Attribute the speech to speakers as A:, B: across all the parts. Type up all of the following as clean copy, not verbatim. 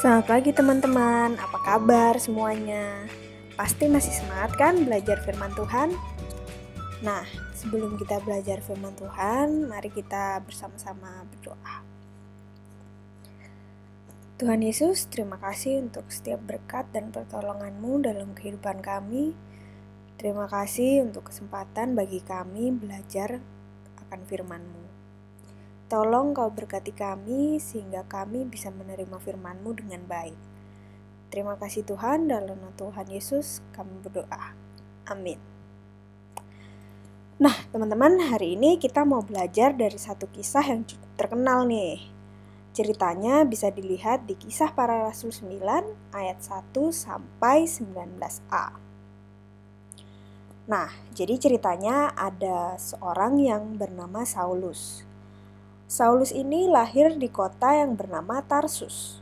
A: Selamat pagi teman-teman, apa kabar semuanya? Pasti masih semangat kan belajar firman Tuhan? Nah, sebelum kita belajar firman Tuhan, mari kita bersama-sama berdoa. Tuhan Yesus, terima kasih untuk setiap berkat dan pertolongan-Mu dalam kehidupan kami. Terima kasih untuk kesempatan bagi kami belajar akan firman-Mu. Tolong Kau berkati kami sehingga kami bisa menerima firman-Mu dengan baik. Terima kasih Tuhan, dalam nama Tuhan Yesus kami berdoa. Amin. Nah teman-teman, hari ini kita mau belajar dari satu kisah yang cukup terkenal nih. Ceritanya bisa dilihat di Kisah Para Rasul 9 ayat 1 sampai 19a. Nah, jadi ceritanya ada seorang yang bernama Saulus. Saulus ini lahir di kota yang bernama Tarsus.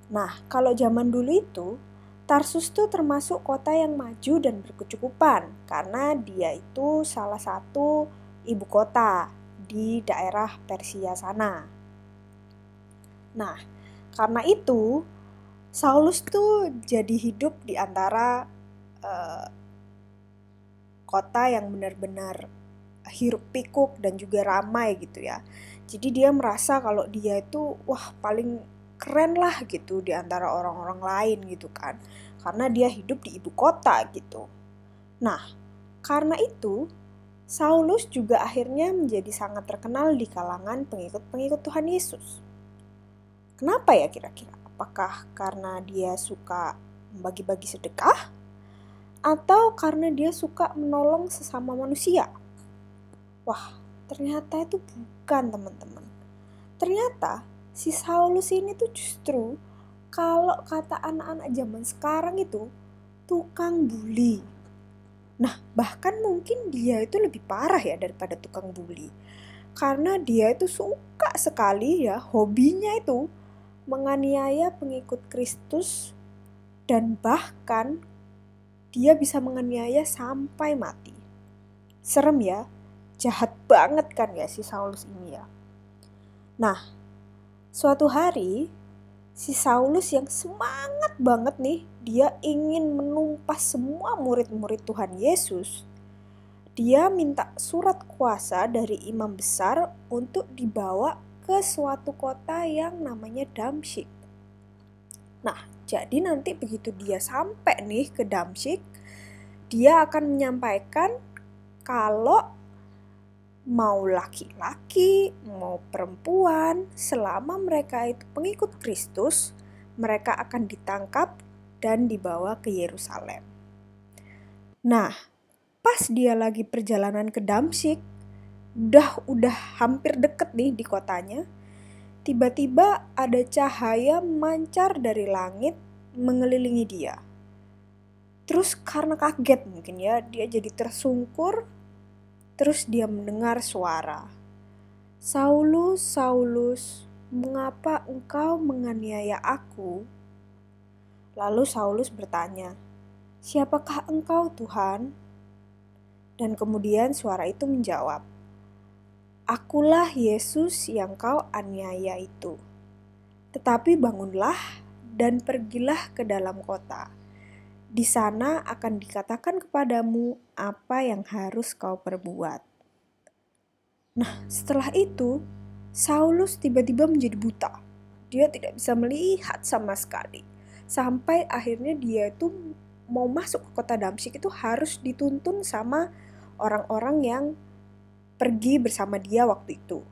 A: Nah, kalau zaman dulu itu, Tarsus tuh termasuk kota yang maju dan berkecukupan karena dia itu salah satu ibu kota di daerah Persia sana. Nah, karena itu Saulus tuh jadi hidup di antara kota yang benar-benar hiruk pikuk dan juga ramai gitu ya. Jadi dia merasa kalau dia itu paling keren lah gitu di antara orang-orang lain gitu kan. Karena dia hidup di ibu kota gitu. Nah, karena itu Saulus juga akhirnya menjadi sangat terkenal di kalangan pengikut-pengikut Tuhan Yesus. Kenapa ya kira-kira? Apakah karena dia suka membagi-bagi sedekah? Atau karena dia suka menolong sesama manusia? Wah, ternyata itu bukan teman-teman. Ternyata si Saulus ini tuh justru kalau kata anak-anak zaman sekarang itu tukang bully. Nah, bahkan mungkin dia itu lebih parah ya daripada tukang bully. Karena dia itu suka sekali ya, hobinya itu menganiaya pengikut Kristus dan bahkan dia bisa menganiaya sampai mati. Serem ya, jahat banget kan ya si Saulus ini ya. Nah, suatu hari si Saulus yang semangat banget nih, dia ingin menumpas semua murid-murid Tuhan Yesus. Dia minta surat kuasa dari imam besar untuk dibawa ke suatu kota yang namanya Damsyik. Nah, jadi nanti begitu dia sampai nih ke Damsyik, dia akan menyampaikan kalau mau laki-laki, mau perempuan, selama mereka itu pengikut Kristus, mereka akan ditangkap dan dibawa ke Yerusalem. Nah, pas dia lagi perjalanan ke Damsyik, udah hampir deket nih di kotanya, tiba-tiba ada cahaya memancar dari langit mengelilingi dia. Terus karena kaget mungkin ya, dia jadi tersungkur. Terus dia mendengar suara, "Saulus, Saulus, mengapa engkau menganiaya aku?" Lalu Saulus bertanya, "Siapakah engkau, Tuhan?" Dan kemudian suara itu menjawab, "Akulah Yesus yang kau aniaya itu. Tetapi bangunlah dan pergilah ke dalam kota. Di sana akan dikatakan kepadamu apa yang harus kau perbuat." Nah, setelah itu, Saulus tiba-tiba menjadi buta. Dia tidak bisa melihat sama sekali. Sampai akhirnya dia itu mau masuk ke kota Damsyik itu harus dituntun sama orang-orang yang pergi bersama dia waktu itu.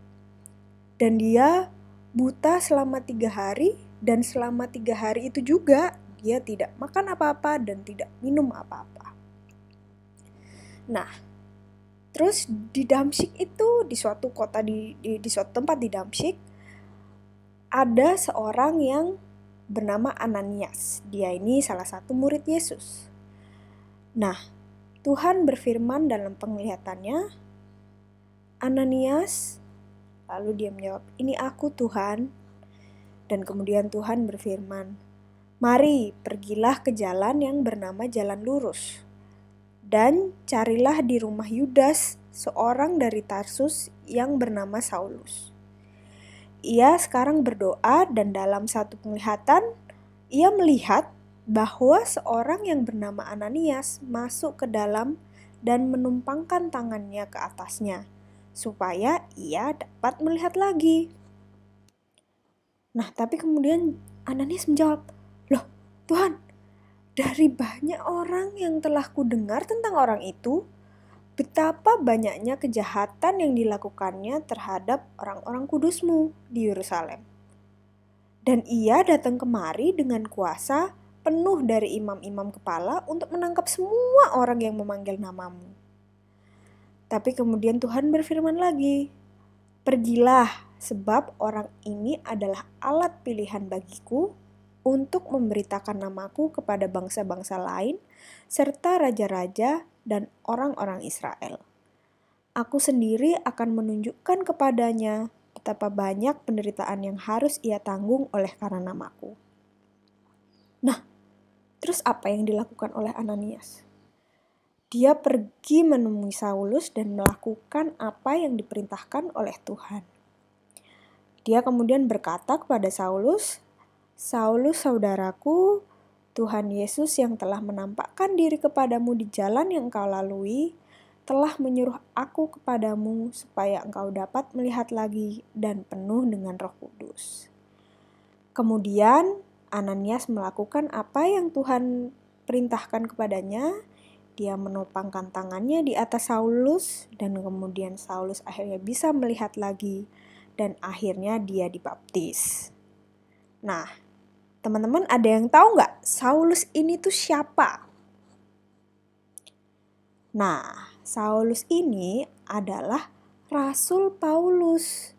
A: Dan dia buta selama 3 hari, dan selama 3 hari itu juga dia tidak makan apa-apa dan tidak minum apa-apa. Nah, terus di Damsyik itu, di suatu kota di suatu tempat di Damsyik, ada seorang yang bernama Ananias. Dia ini salah satu murid Yesus. Nah, Tuhan berfirman dalam penglihatannya, "Ananias." Lalu dia menjawab, "Ini aku, Tuhan." Dan kemudian Tuhan berfirman, "Mari, pergilah ke jalan yang bernama Jalan Lurus. Dan carilah di rumah Yudas, seorang dari Tarsus yang bernama Saulus. Ia sekarang berdoa dan dalam satu penglihatan ia melihat bahwa seorang yang bernama Ananias masuk ke dalam dan menumpangkan tangannya ke atasnya, supaya ia dapat melihat lagi. Nah, tapi kemudian Ananias menjawab, "Loh, Tuhan, dari banyak orang yang telah kudengar tentang orang itu, betapa banyaknya kejahatan yang dilakukannya terhadap orang-orang kudus-Mu di Yerusalem. Dan ia datang kemari dengan kuasa penuh dari imam-imam kepala untuk menangkap semua orang yang memanggil nama-Mu." Tapi kemudian Tuhan berfirman lagi, "Pergilah, sebab orang ini adalah alat pilihan bagiku untuk memberitakan namaku kepada bangsa-bangsa lain serta raja-raja dan orang-orang Israel. Aku sendiri akan menunjukkan kepadanya betapa banyak penderitaan yang harus ia tanggung oleh karena namaku." Nah, terus apa yang dilakukan oleh Ananias? Dia pergi menemui Saulus dan melakukan apa yang diperintahkan oleh Tuhan. Dia kemudian berkata kepada Saulus, "Saulus saudaraku, Tuhan Yesus yang telah menampakkan diri kepadamu di jalan yang engkau lalui, telah menyuruh aku kepadamu supaya engkau dapat melihat lagi dan penuh dengan Roh Kudus." Kemudian Ananias melakukan apa yang Tuhan perintahkan kepadanya. Dia menopangkan tangannya di atas Saulus dan kemudian Saulus akhirnya bisa melihat lagi dan akhirnya dia dibaptis. Nah, teman-teman ada yang tahu nggak Saulus ini tuh siapa? Nah, Saulus ini adalah Rasul Paulus.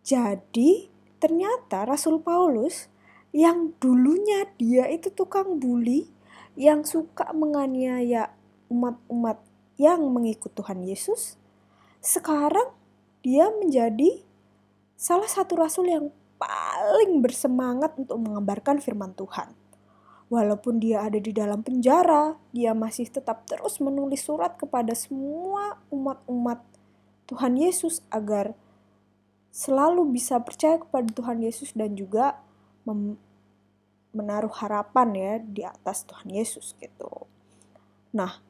A: Jadi, ternyata Rasul Paulus yang dulunya dia itu tukang bully, yang suka menganiaya umat-umat yang mengikut Tuhan Yesus, sekarang dia menjadi salah satu rasul yang paling bersemangat untuk mengabarkan firman Tuhan. Walaupun dia ada di dalam penjara, dia masih tetap terus menulis surat kepada semua umat-umat Tuhan Yesus agar selalu bisa percaya kepada Tuhan Yesus dan juga menaruh harapan ya di atas Tuhan Yesus gitu. Nah,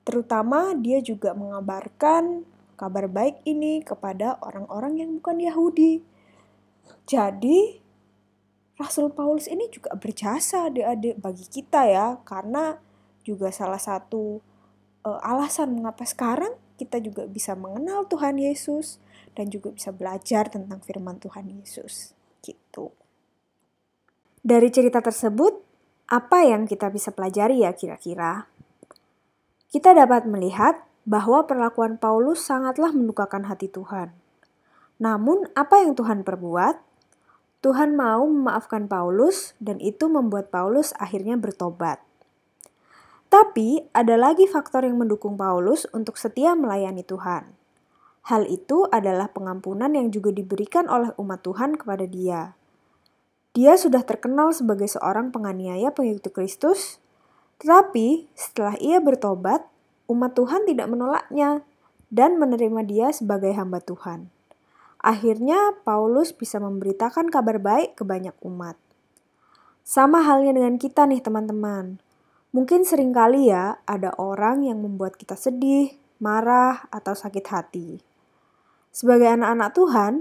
A: terutama dia juga mengabarkan kabar baik ini kepada orang-orang yang bukan Yahudi. Jadi, Rasul Paulus ini juga berjasa adik-adik bagi kita ya, karena juga salah satu alasan mengapa sekarang kita juga bisa mengenal Tuhan Yesus dan juga bisa belajar tentang firman Tuhan Yesus gitu. Dari cerita tersebut, apa yang kita bisa pelajari ya kira-kira? Kita dapat melihat bahwa perlakuan Paulus sangatlah mendukakan hati Tuhan. Namun, apa yang Tuhan perbuat? Tuhan mau memaafkan Paulus dan itu membuat Paulus akhirnya bertobat. Tapi, ada lagi faktor yang mendukung Paulus untuk setia melayani Tuhan. Hal itu adalah pengampunan yang juga diberikan oleh umat Tuhan kepada dia. Dia sudah terkenal sebagai seorang penganiaya pengikut Kristus, tetapi setelah ia bertobat, umat Tuhan tidak menolaknya dan menerima dia sebagai hamba Tuhan. Akhirnya Paulus bisa memberitakan kabar baik ke banyak umat. Sama halnya dengan kita nih teman-teman. Mungkin seringkali ya ada orang yang membuat kita sedih, marah, atau sakit hati. Sebagai anak-anak Tuhan,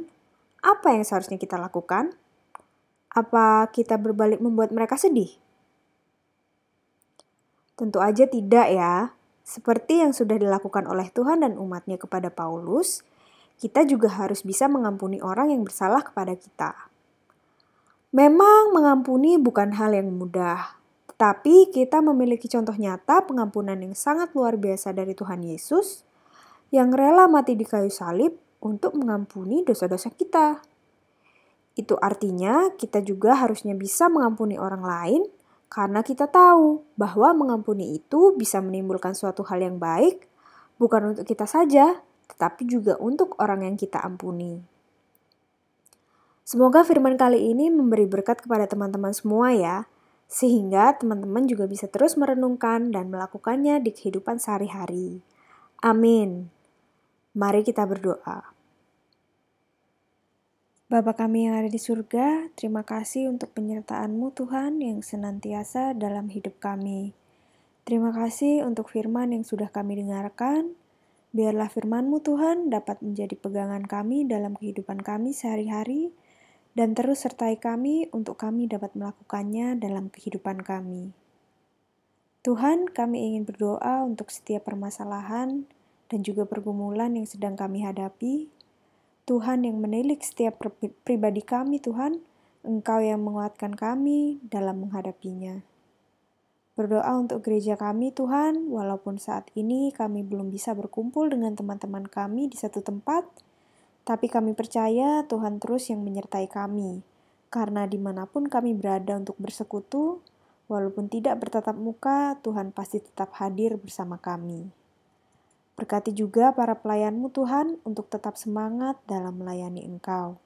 A: apa yang seharusnya kita lakukan? Apa kita berbalik membuat mereka sedih? Tentu aja tidak ya. Seperti yang sudah dilakukan oleh Tuhan dan umatnya kepada Paulus, kita juga harus bisa mengampuni orang yang bersalah kepada kita. Memang mengampuni bukan hal yang mudah, tetapi kita memiliki contoh nyata pengampunan yang sangat luar biasa dari Tuhan Yesus yang rela mati di kayu salib untuk mengampuni dosa-dosa kita. Itu artinya kita juga harusnya bisa mengampuni orang lain karena kita tahu bahwa mengampuni itu bisa menimbulkan suatu hal yang baik bukan untuk kita saja, tetapi juga untuk orang yang kita ampuni. Semoga firman kali ini memberi berkat kepada teman-teman semua ya, sehingga teman-teman juga bisa terus merenungkan dan melakukannya di kehidupan sehari-hari. Amin. Mari kita berdoa. Bapa kami yang ada di surga, terima kasih untuk penyertaan-Mu Tuhan yang senantiasa dalam hidup kami. Terima kasih untuk firman yang sudah kami dengarkan. Biarlah firman-Mu Tuhan dapat menjadi pegangan kami dalam kehidupan kami sehari-hari, dan terus sertai kami untuk kami dapat melakukannya dalam kehidupan kami. Tuhan, kami ingin berdoa untuk setiap permasalahan dan juga pergumulan yang sedang kami hadapi. Tuhan yang menilik setiap pribadi kami, Tuhan, Engkau yang menguatkan kami dalam menghadapinya. Berdoa untuk gereja kami, Tuhan, walaupun saat ini kami belum bisa berkumpul dengan teman-teman kami di satu tempat, tapi kami percaya Tuhan terus yang menyertai kami, karena dimanapun kami berada untuk bersekutu, walaupun tidak bertatap muka, Tuhan pasti tetap hadir bersama kami. Berkati juga para pelayan-Mu Tuhan untuk tetap semangat dalam melayani Engkau.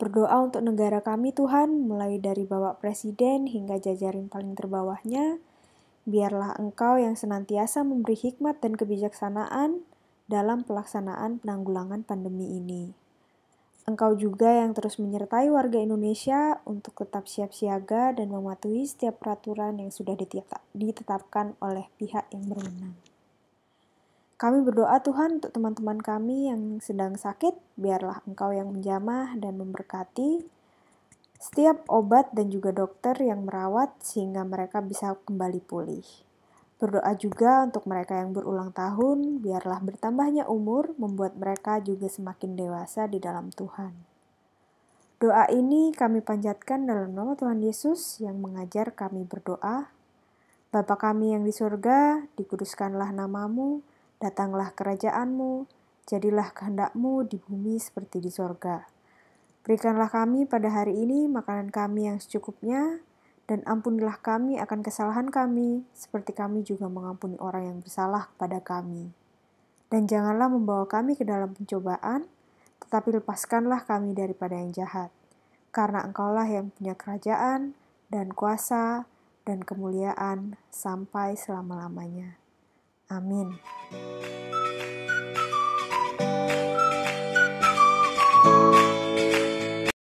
A: Berdoa untuk negara kami Tuhan, mulai dari Bapak Presiden hingga jajaran paling terbawahnya, biarlah Engkau yang senantiasa memberi hikmat dan kebijaksanaan dalam pelaksanaan penanggulangan pandemi ini. Engkau juga yang terus menyertai warga Indonesia untuk tetap siap siaga dan mematuhi setiap peraturan yang sudah ditetapkan oleh pihak yang berwenang. Kami berdoa Tuhan untuk teman-teman kami yang sedang sakit, biarlah Engkau yang menjamah dan memberkati setiap obat dan juga dokter yang merawat sehingga mereka bisa kembali pulih. Berdoa juga untuk mereka yang berulang tahun, biarlah bertambahnya umur membuat mereka juga semakin dewasa di dalam Tuhan. Doa ini kami panjatkan dalam nama Tuhan Yesus yang mengajar kami berdoa. Bapa kami yang di surga, dikuduskanlah namamu, datanglah kerajaan-Mu, jadilah kehendak-Mu di bumi seperti di sorga. Berikanlah kami pada hari ini makanan kami yang secukupnya, dan ampunilah kami akan kesalahan kami, seperti kami juga mengampuni orang yang bersalah kepada kami. Dan janganlah membawa kami ke dalam pencobaan, tetapi lepaskanlah kami daripada yang jahat. Karena Engkaulah yang punya kerajaan, dan kuasa, dan kemuliaan sampai selama-lamanya. Amin.